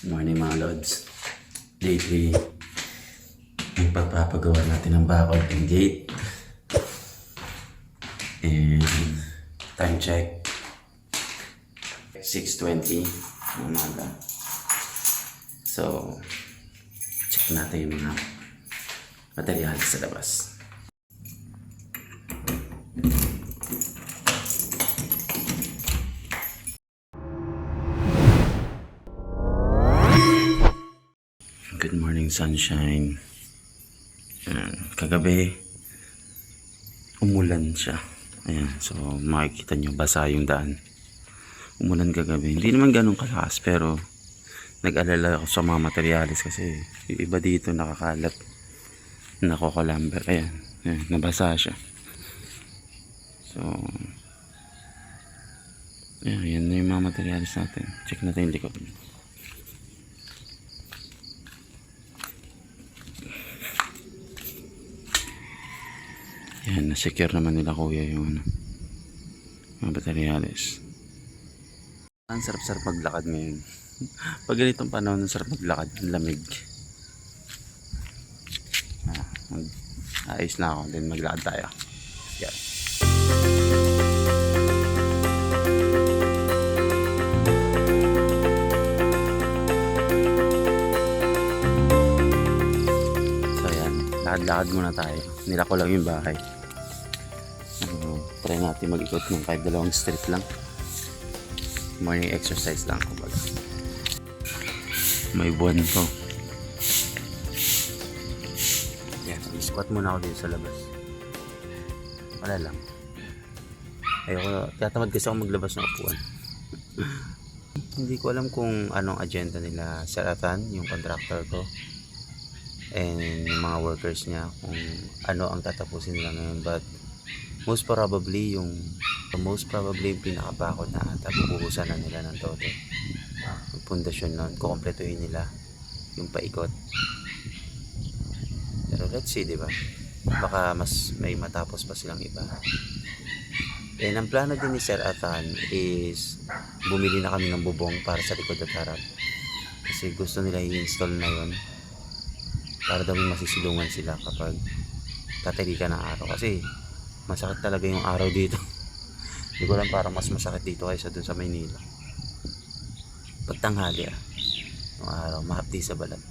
Morning mga lods. Day 3. Yung pagpapagawa natin ng bakod and gate. And time check. 6:20 ng umaga. So, check natin yung mga materials sa labas. Good morning, sunshine. Kagabi, umulan siya. Ayan, so makikita nyo, basa yung daan. Umulan kagabi. Hindi naman ganun kalakas, pero nag-alala ako sa mga materials kasi yung iba dito nakakalat. Nakokolamber. Ayan, nabasa siya. So, ayan, yan na yung mga materials natin. Check natin yung likod. Yan, na-secure naman nila kuya yung mga materyales. Ang sarap-sarap maglakad ngayon. Pag ganitong panahon, ang sarap maglakad. Ang lamig. Ayos na ako. Then maglakad tayo. Yan. So yan, lakad-lakad muna tayo. Nilako lang yung bahay. Try natin mag-ikot ng kahit 2 street lang. Morning exercise lang kumbaga. May buwan po. Yan, squat muna ako dito sa labas. Wala lang. Ayoko, tatamad kasi ako maglabas ng upuan. Hindi ko alam kung anong agenda nila Sir Atan, yung contractor ko, and yung mga workers niya, kung ano ang tatapusin nila ngayon, but most probably yung pinakabakod na ata bubuhusan na nila ng todo. Yung pundasyon nun, kukompletuhin nila yung paikot. Pero let's see, diba? Baka mas may matapos pa silang iba. And ang plano din ni Sir Atan is bumili na kami ng bubong para sa likod at harap. Kasi gusto nila i-install na yun para daw may masisilungan sila kapag tatalikan ng araw. Kasi masakit talaga yung araw dito. Hindi ko lang, parang mas masakit dito kaysa dun sa Maynila. Pagtanghali yung araw, mahapdi sa balat.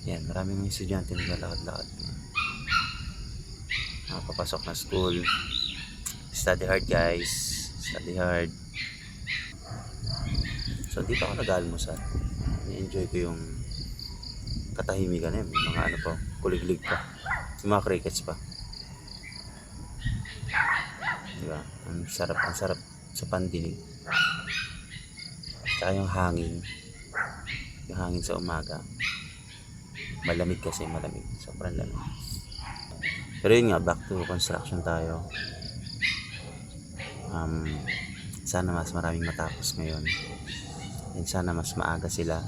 Yan, maraming mga estudyante naglalakad-lakad. Nakapapasok na school. Study hard guys. Study hard. So dito ako nag-almusal. I-enjoy ko yung katahimikan eh. May mga ano pa, kuliglig pa. Yung mga crickets pa. Diba? Ang sarap sa pandinig. Tsaka yung hangin. Yung hangin sa umaga. Malamig kasi, malamig. Sobrang lamig. Pero yun nga, back to construction tayo. Sana mas maraming matapos ngayon. And sana mas maaga sila.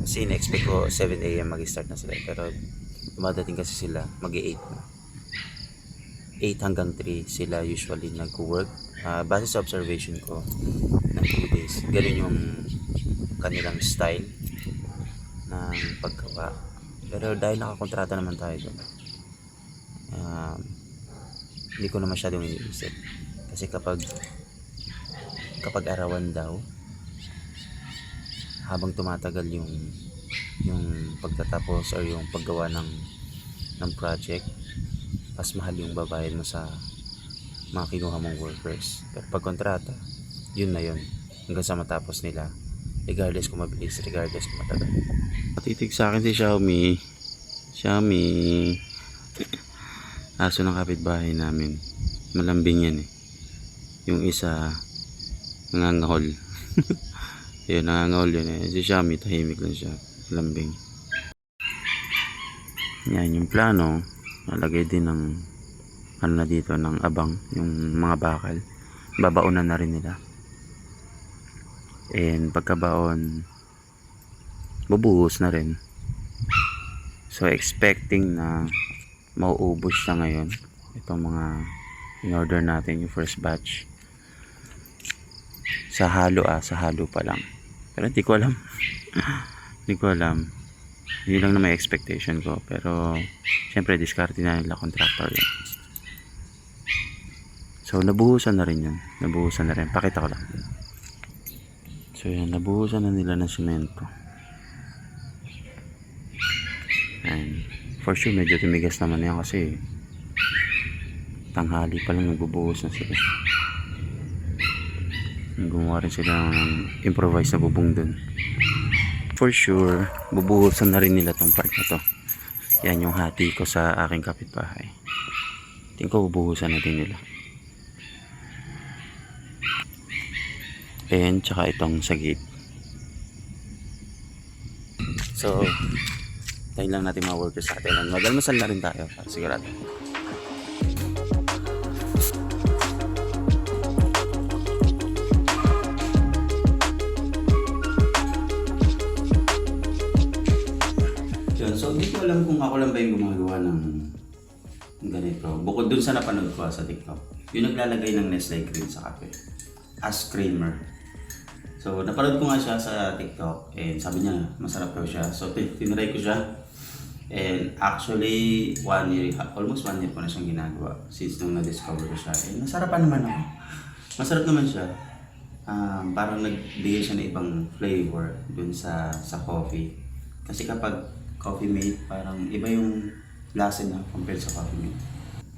Kasi in-expect ko 7 AM mag-start na sila, pero dumadating kasi sila mag-8 na. 8 hanggang 3 sila usually nag-work. Base sa observation ko ng 2 days, ganun yung kanilang style ng paggawa. Pero dahil nakakontrata naman tayo doon, hindi ko na masyadong iniisip. Kasi kapag arawan daw, habang tumatagal yung pagtatapos or yung paggawa ng project, mas mahal yung babayad mo sa mga kinuha mong workers. Pero pag kontrata, yun na yun, hanggang sa matapos nila, regardless kung mabilis, regardless kung matagal. Matitig sa akin si Xiaomi. Aso ng kapitbahay namin, malambing yan eh. Yung isa nangangahol. Yun, nangangahol yun eh. Si Xiaomi, tahimik lang siya, lambing. Yan yung plano. Nalagay din ng ano na dito, ng abang, yung mga bakal. Babaunan na rin nila. And pagkabaon, bubuhos na rin. So expecting na mauubos siya ngayon itong mga in order natin, yung first batch. Sa halo pa lang. Pero hindi ko alam. Hindi ko alam. Yun lang na may expectation ko. Pero, syempre, diskarte na nila contractor yun. So, nabuhusan na rin yun. Nabuhusan na rin. Pakita ko lang. So, yan. Nabuhusan na nila ng semento. And, for sure, medyo tumigas naman yan kasi tanghali pa lang nagbubuhos na sila. Gumawa rin sila ng improvised na bubong dun. For sure, bubuhusan na rin nila tong part na to. Yan yung hati ko sa aking kapitbahay. Tingin ko bubuhusan na din nila. And tsaka itong sa gate. So, tayo lang natin mga workers sa atin. Magalmasal na rin tayo para sigurado. So, hindi ko alam kung ako lang ba yung gumagawa ng ganito. Bukod dun sa napanood ko sa TikTok, yung naglalagay ng Nestle cream sa kape as creamer. So, napanood ko nga siya sa TikTok and sabi niya masarap daw siya. So, tinry ko siya. And actually, almost 1 year ko na siyang ginagawa since nung na-discover ko siya. And nasarapan naman ako. Masarap naman siya. Parang nagbigay siya ng ibang flavor dun sa coffee. Kasi kapag Coffee Mate, parang iba yung lasa niya compared sa Coffee Mate.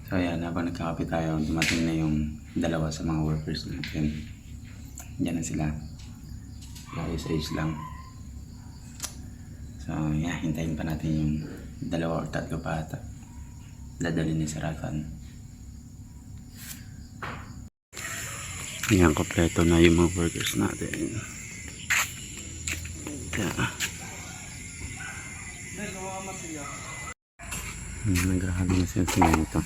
So ayan, habang nagkakape tayo, dumating na yung dalawa sa mga workers natin. Diyan na sila. Ayos-ayos lang. So yeah, hintayin pa natin yung 2 or 3 pa ata. Dadalhin ni Saratan. Ayan, kompleto na yung mga workers natin. Yeah. Nagrahabi na siya sa ito.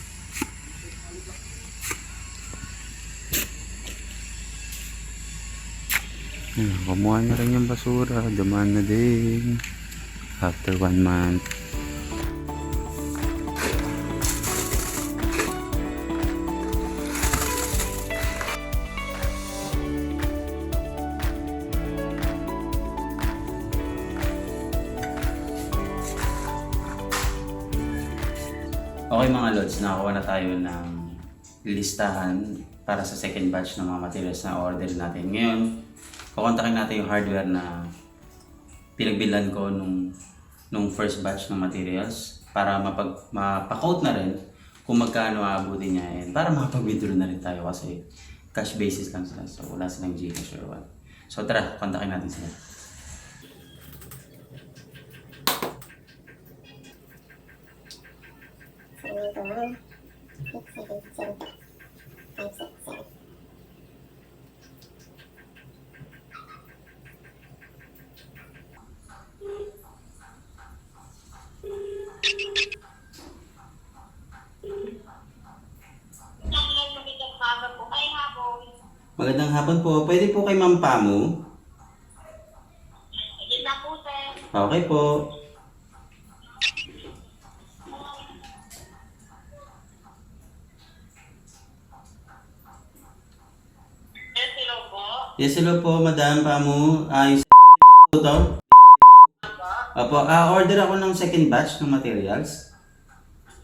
Kumuha na rin yung basura. Dumaan na din. After 1 month. Okay mga lods, nakakuha na tayo ng listahan para sa second batch ng mga materials na order natin. Ngayon, kukontakin natin yung hardware na pinagbilhan ko nung first batch ng materials para mapa-quote na rin kung magkano aabutin niya and para makapag-withdraw na rin tayo kasi cash basis lang sila. So wala silang Gcash or what. So tara, kontakin natin sila. Magandang hapon po. Pwede po kay Ma'am Pamu? Okay po. Yes, hello po, Madam Pamu. Yung to? Opo, order ako ng second batch ng materials.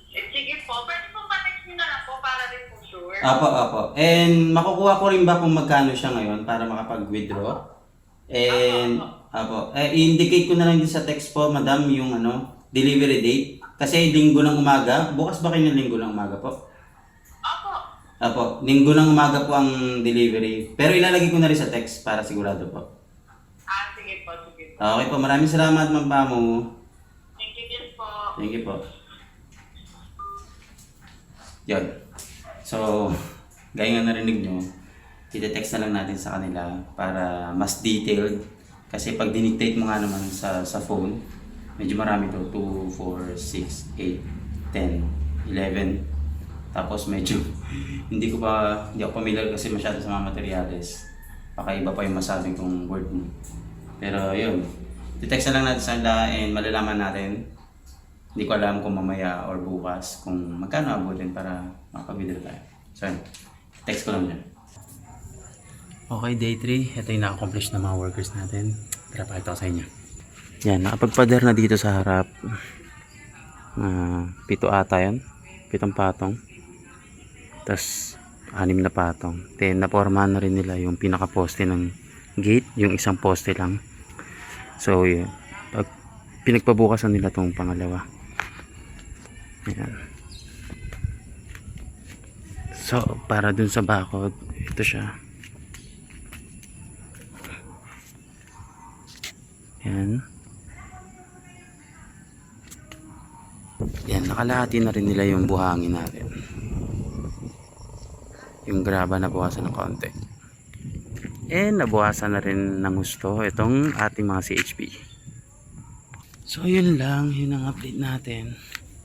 Sige po, pwede po pa-text nyo na lang po para rin po sure. Opo. And makukuha ko rin ba kung magkano siya ngayon para makapag-withdraw? And, i-indicate ko na lang din sa text po, Madam, yung delivery date. Kasi linggo ng umaga. Bukas ba kayo ng linggo ng umaga po? Opo, linggo ng umaga po ang delivery. Pero ilalagay ko na rin sa text para sigurado po. Sige po. Okay po, maraming salamat, Ma'am Pamu. Thank you din po. Thank you po. Yun. So, gaya nga narinig nyo, iti-text na lang natin sa kanila para mas detailed. Kasi pag dinictate mo nga naman sa phone, medyo marami to. 2, 4, 6, 8, 10, 11. Tapos medyo hindi ako familiar kasi masyado sa mga materyales. Baka iba pa yung masabi kong word mo. Pero yun, i-text na lang natin sa kanila and malalaman natin. Hindi ko alam kung mamaya or bukas kung magkano abutin para makapag-withdraw tayo. So yun, text ko lang dyan. Okay, day 3. Ito yung na-accomplish ng mga workers natin. Tara, pakita ko sa inyo. Yan, nakapagpader na dito sa harap. 7 ata yan. 7 patong. Tapos 6 na patong. Then napormahan na rin nila yung pinaka-poste ng gate. Yung isang poste lang. So yun. Pag pinagpabukasan nila tong pangalawa. Ayan. So para dun sa bakod, ito siya. Ayan. Yan, nakalahati na rin nila yung buhangin natin. Yung graba na buwasan ng konti. And nabuwasan na rin ng gusto itong ating mga CHP. So yun lang, yun ang update natin.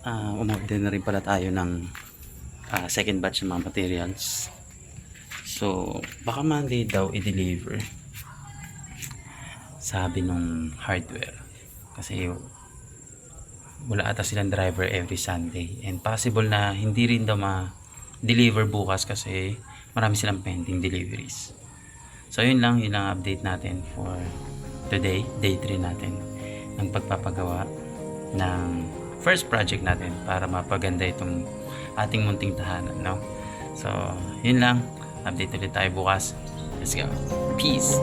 Umorder na rin pala tayo ng second batch ng mga materials. So baka Monday daw i-deliver, sabi nung hardware, kasi wala ata silang driver every Sunday, and possible na hindi rin daw ma-deliver bukas kasi marami silang pending deliveries. So yun lang, yun ang update natin for today, day 3 natin ng pagpapagawa ng first project natin para mapaganda itong ating munting tahanan, no? So yun lang, update ulit tayo bukas. Let's go. Peace.